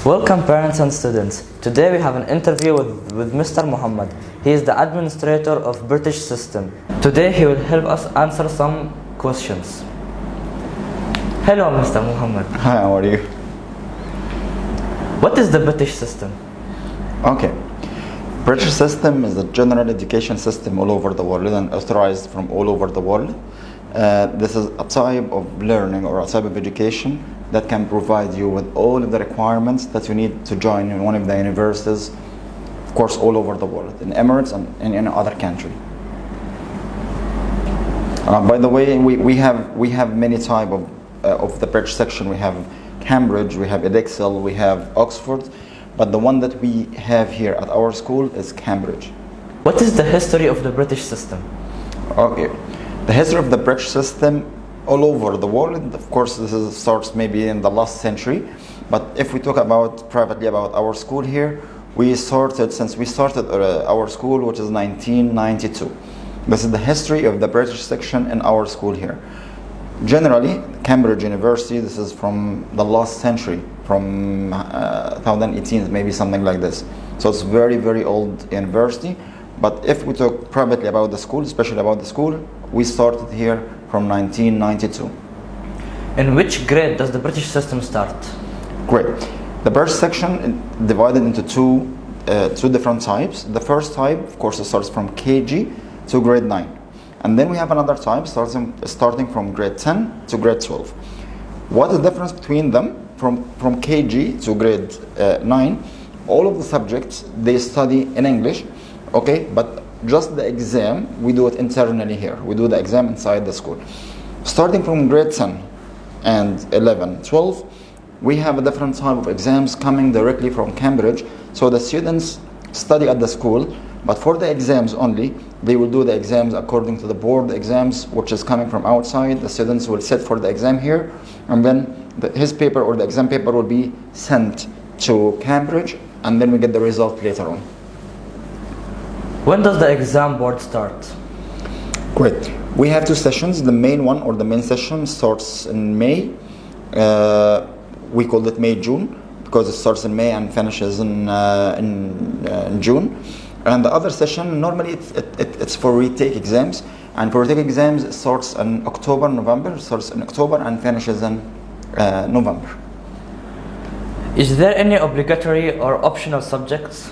Welcome parents and students. Today we have an interview with Mr. Mohamed. He is the administrator of British system. Today he will help us answer some questions. Hello Mr. Mohamed. Hi, how are you? What is the British system? Okay. British system is a general education system all over the world and authorized from all over the world. This is a type of learning or a type of education that can provide you with all of the requirements that you need to join in one of the universities, of course, all over the world, in Emirates and in any other country. By the way, we have many type of the British section. We have Cambridge, we have Edexcel, we have Oxford, but the one that we have here at our school is Cambridge. What is the history of the British system? Okay, the history of the British system all over the world, of course, starts maybe in the last century, but if we talk about privately about our school here, since we started our school, which is 1992. This is the history of the British section in our school here. Generally, Cambridge University, this is from the last century, from 2018, maybe something like this. So it's very, very old university. But if we talk privately about the school, especially about the school, we started here from 1992. In which grade does the British system start? Great. The British section is divided into two different types. The first type, of course, it starts from KG to grade 9. And then we have another type starting from grade 10 to grade 12. What is the difference between them? From KG to grade 9, all of the subjects, they study in English, okay? But just the exam, we do it internally here. We do the exam inside the school. Starting from grade 10 and 11, 12, we have a different type of exams coming directly from Cambridge. So the students study at the school, but for the exams only, they will do the exams according to the board exams, which is coming from outside. The students will sit for the exam here, and then his paper or the exam paper will be sent to Cambridge, and then we get the result later on. When does the exam board start? Great. We have two sessions. The main one or the main session starts in May. We call it May-June because it starts in May and finishes in June. And the other session, normally it's for retake exams. And for retake exams, it starts in October, November. It starts in October and finishes in November. Is there any obligatory or optional subjects?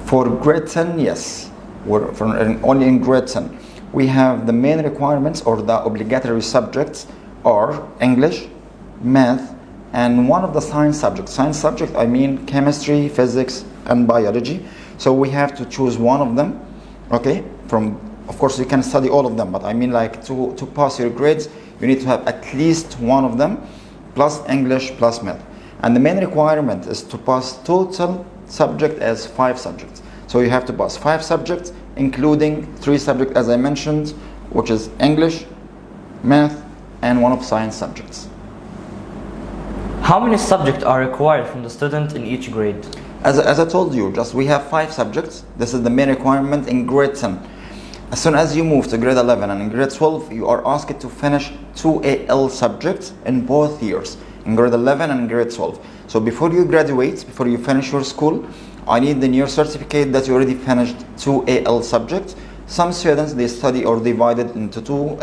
For grade 10, yes. Only in grade 10. We have the main requirements or the obligatory subjects are English, math, and one of the science subjects. Science subject, I mean chemistry, physics, and biology. So we have to choose one of them, okay? Of course, you can study all of them, but I mean like to pass your grades, you need to have at least one of them, plus English, plus math. And the main requirement is to pass total subject as 5 subjects. So you have to pass 5 subjects, including 3 subjects, as I mentioned, which is English, math, and one of science subjects. How many subjects are required from the student in each grade? As I told you, we have 5 subjects. This is the main requirement in grade 10. As soon as you move to grade 11 and in grade 12, you are asked to finish 2 AL subjects in both years, in grade 11 and grade 12. So before you graduate, before you finish your school, I need in your certificate that you already finished 2 AL subjects. Some students, they study or divide it into two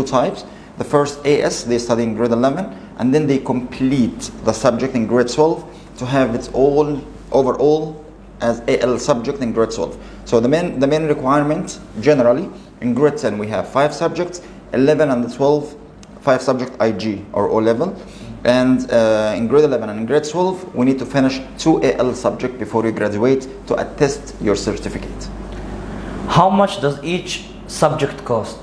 types. The first AS, they study in grade 11, and then they complete the subject in grade 12 to have it all overall as AL subject in grade 12. So the main requirement generally in grade 10 we have 5 subjects, 11 and 12 5 subject IG or O level, and in grade 11 and in grade 12 we need to finish 2 AL subject before you graduate to attest your certificate. How much does each subject cost?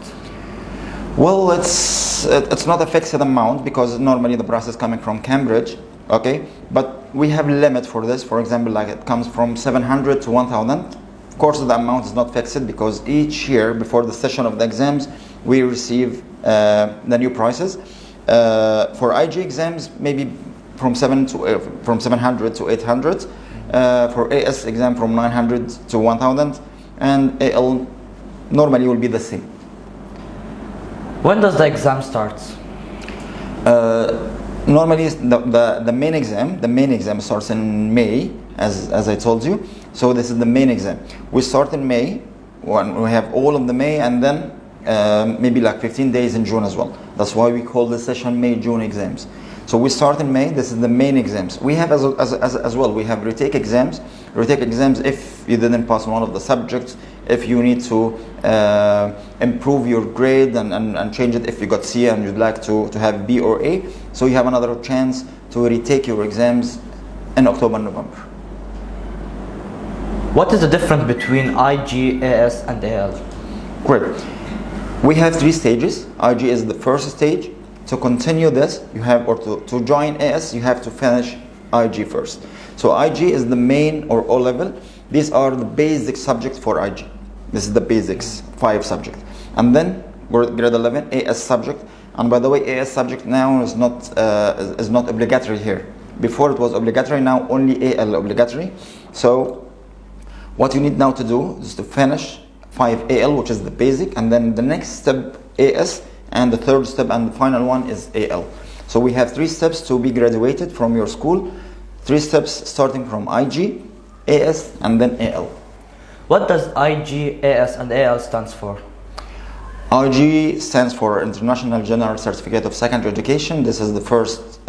Well, it's not a fixed amount because normally the price is coming from Cambridge. Okay, but we have a limit for this. For example, like it comes from 700 to 1000. Of course, the amount is not fixed because each year before the session of the exams, we receive the new prices. For IG exams, maybe from 700 to 800. For AS exam, from 900 to 1000, and AL normally will be the same. When does the exam start? Normally, the main exam starts in May, as I told you. So this is the main exam. We start in May, when we have all of the May, and then maybe like 15 days in June as well. That's why we call this session May-June exams. So we start in May. This is the main exams. We have as well. We have retake exams. Retake exams if you didn't pass one of the subjects, if you need to improve your grade and change it, if you got C and you'd like to have B or A. So you have another chance to retake your exams in October, November. What is the difference between IG, AS, and AL? Great. We have 3 stages. IG is the first stage. To continue this, you have, or to join AS, you have to finish IG first. So IG is the main or O level. These are the basic subjects for IG. This is the basics, 5 subjects. And then we're grade 11, AS subject. And by the way, AS subject now is not obligatory here. Before it was obligatory, now only AL obligatory. So what you need now to do is to finish 5 AL, which is the basic, and then the next step AS, and the third step and the final one is AL. So we have 3 steps to be graduated from your school. 3 steps starting from IG, AS, and then AL. What does IG, AS, and AL stands for? IG stands for International General Certificate of Secondary Education. This is the first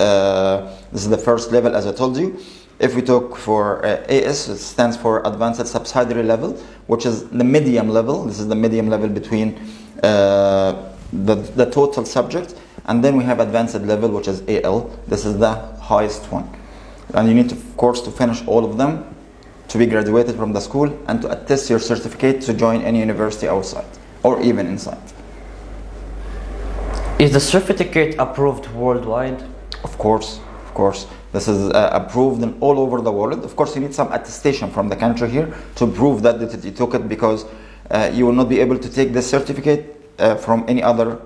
level, as I told you. If we talk for AS, it stands for Advanced Subsidiary Level, which is the medium level. This is the medium level between the total subject. And then we have Advanced Level, which is AL. This is the highest one. And you need, of course, to finish all of them to be graduated from the school and to attest your certificate to join any university outside or even inside. Is the certificate approved worldwide? Of course. This is approved in all over the world. Of course, you need some attestation from the country here to prove that you took it, because you will not be able to take this certificate from any other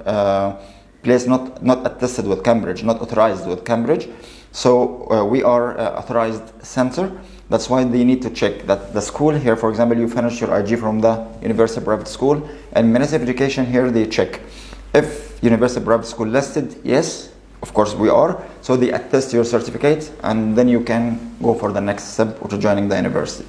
place not attested with Cambridge, not authorized with Cambridge. So we are authorized center. That's why they need to check that the school here, for example, you finish your IG from the University Private School, and Ministry of Education here, they check if University Private School listed, yes, of course we are. So they attest your certificate, and then you can go for the next step, which is joining the university.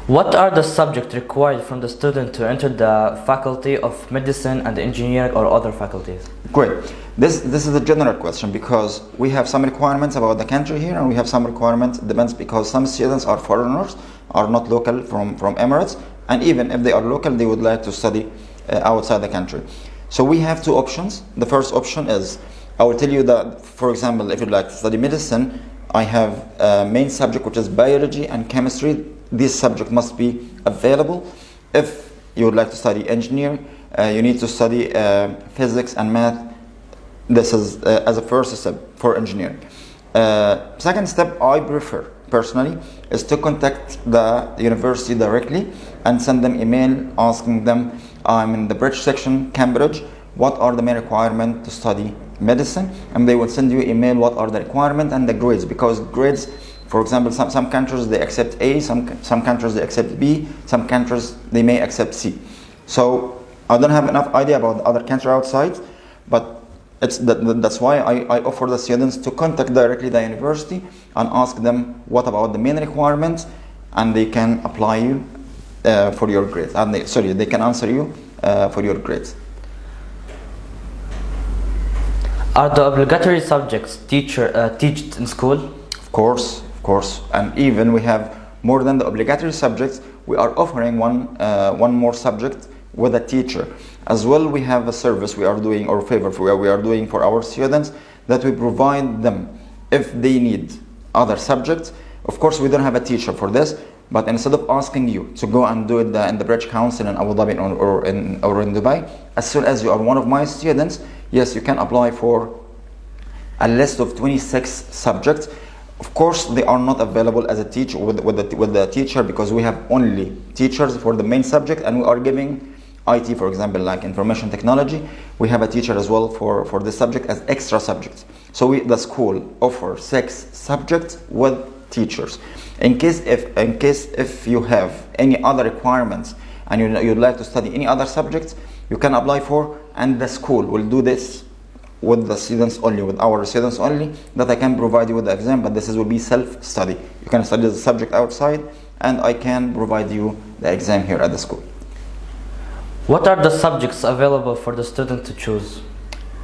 What are the subjects required from the student to enter the faculty of medicine and engineering or other faculties? Great. This is a general question, because we have some requirements about the country here, and we have some requirements, it depends, because some students are foreigners, are not local from Emirates, and even if they are local, they would like to study outside the country. So we have 2 options. The first option is, I will tell you that, for example, if you'd like to study medicine, I have a main subject, which is biology and chemistry. This subject must be available. If you would like to study engineering, you need to study physics and math. This is as a first step for engineering. Second step, I prefer personally, is to contact the university directly and send them email asking them, I'm in the British section, Cambridge, what are the main requirements to study medicine? And they will send you email what are the requirements and the grades, because grades, for example, some countries they accept A, some countries they accept B, some countries they may accept C. So I don't have enough idea about other countries outside, but that's why I offer the students to contact directly the university and ask them what about the main requirements, and they can apply you for your grades. And they can answer you for your grades. Are the obligatory subjects taught in school? Of course, and even we have more than the obligatory subjects. We are offering one more subject with a teacher. As well, we have a service we are doing, or favor we are doing for our students, that we provide them if they need other subjects. Of course, we don't have a teacher for this, but instead of asking you to go and do it in the British Council in Abu Dhabi or in Dubai, as soon as you are one of my students, yes, you can apply for a list of 26 subjects. Of course, they are not available as a teacher with the teacher, because we have only teachers for the main subject, and we are giving IT, for example, like information technology. We have a teacher as well for this subject as extra subjects. So the school offers 6 subjects with teachers. In case if you have any other requirements and you'd like to study any other subjects, you can apply for, and the school will do this with the students only, with our students only, that I can provide you with the exam, but this will be self-study. You can study the subject outside, and I can provide you the exam here at the school. What are the subjects available for the student to choose?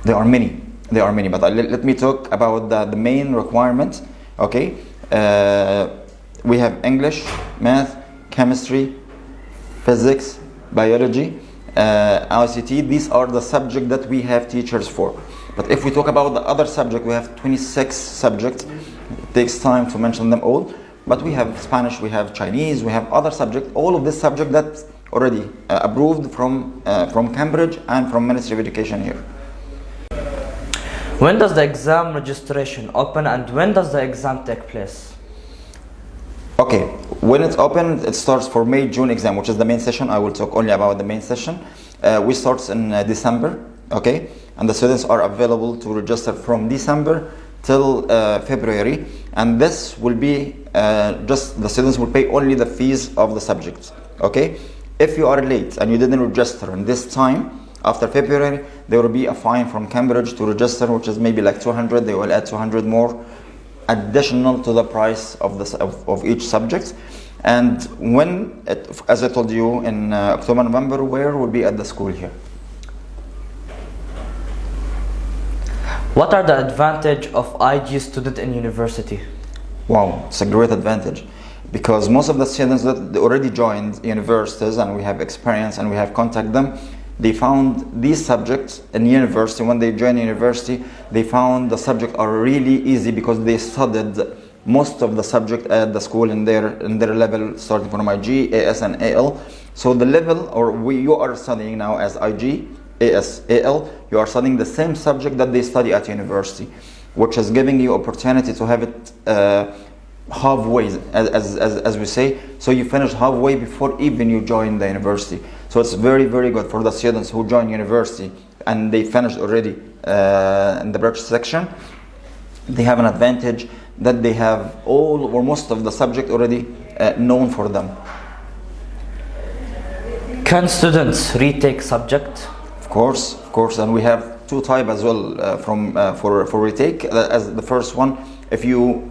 There are many, but let me talk about the main requirements. Okay, we have English, math, chemistry, physics, biology, ICT. These are the subjects that we have teachers for. But if we talk about the other subject, we have 26 subjects. It takes time to mention them all. But we have Spanish, we have Chinese, we have other subjects. All of this subject that's already approved from Cambridge and from Ministry of Education here. When does the exam registration open, and when does the exam take place? Okay, when it's open, it starts for May-June exam, which is the main session. I will talk only about the main session. We start in December, okay? And the students are available to register from December till February. And this will be just the students will pay only the fees of the subjects, okay? If you are late and you didn't register in this time, after February, there will be a fine from Cambridge to register, which is maybe like 200. They will add 200 more additional to the price of each subject. And when, as I told you, in October, November, where will be at the school here. What are the advantage of IG student in university? Wow, it's a great advantage, because most of the students that already joined universities, and we have experience and we have contacted them, they found these subjects in university. When they joined university, they found the subjects are really easy because they studied most of the subject at the school in their level, starting from IG, AS, and AL. So the level, you are studying now as IG, AS, AL, you are studying the same subject that they study at university, which is giving you opportunity to have it halfway, as we say. So you finish halfway before even you join the university. So it's very, very good for the students who join university and they finished already in the British section. They have an advantage that they have all or most of the subject already known for them. Can students retake subject? Of course, and we have two types as well for retake. As the first one, if you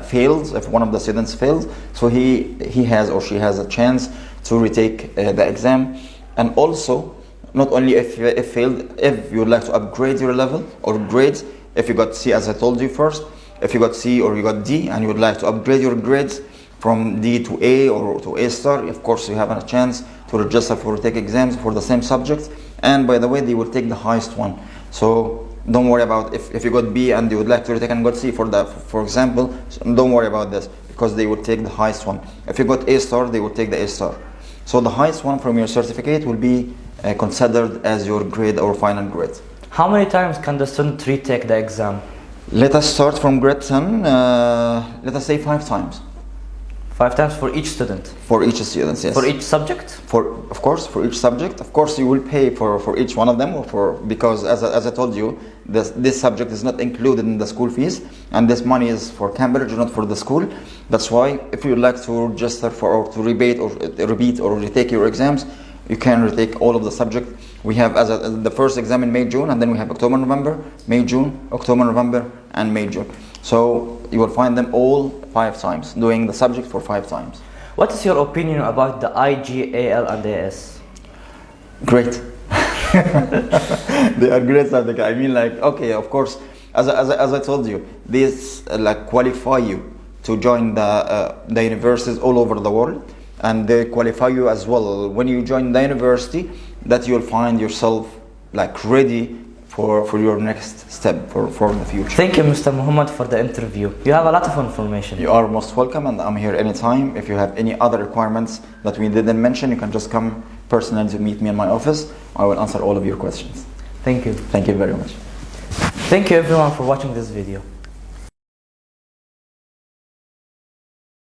fails, if one of the students fails, so he has or she has a chance to retake the exam. And also, not only if failed, if you would like to upgrade your level or grades, if you got C, as I told you first, if you got C or you got D and you would like to upgrade your grades from D to A or to A star, of course you have a chance to register for retake exams for the same subjects. And by the way, they will take the highest one. So don't worry about if you got B and you would like to retake and got C for example, don't worry about this, because they will take the highest one. If you got A star, they will take the A star. So the highest one from your certificate will be considered as your grade or final grade. How many times can the student retake the exam? Let us start from grade 10, let us say 5 times. 5 times for each student? For each student, yes. For each subject? Of course, for each subject. Of course, you will pay for each one of them, because as I told you, this subject is not included in the school fees, and this money is for Cambridge, not for the school. That's why if you would like to register or to repeat or retake your exams, you can retake all of the subject. We have as the first exam in May, June, and then we have October, November, May, June, October, November, and May, June. So you will find them all 5 times, doing the subject for 5 times. What is your opinion about the IG, AL, and AS? Great. They are great subjects. I mean, like, okay, of course, as I told you, these qualify you to join the universities all over the world, and they qualify you as well when you join the university, that you'll find yourself ready for your next step for the future. Thank you, Mr. Mohamed, for the interview. You have a lot of information. You are most welcome, and I'm here anytime. If you have any other requirements that we didn't mention, you can just come personally to meet me in my office. I will answer all of your questions. Thank you. Thank you very much. Thank you everyone for watching this video.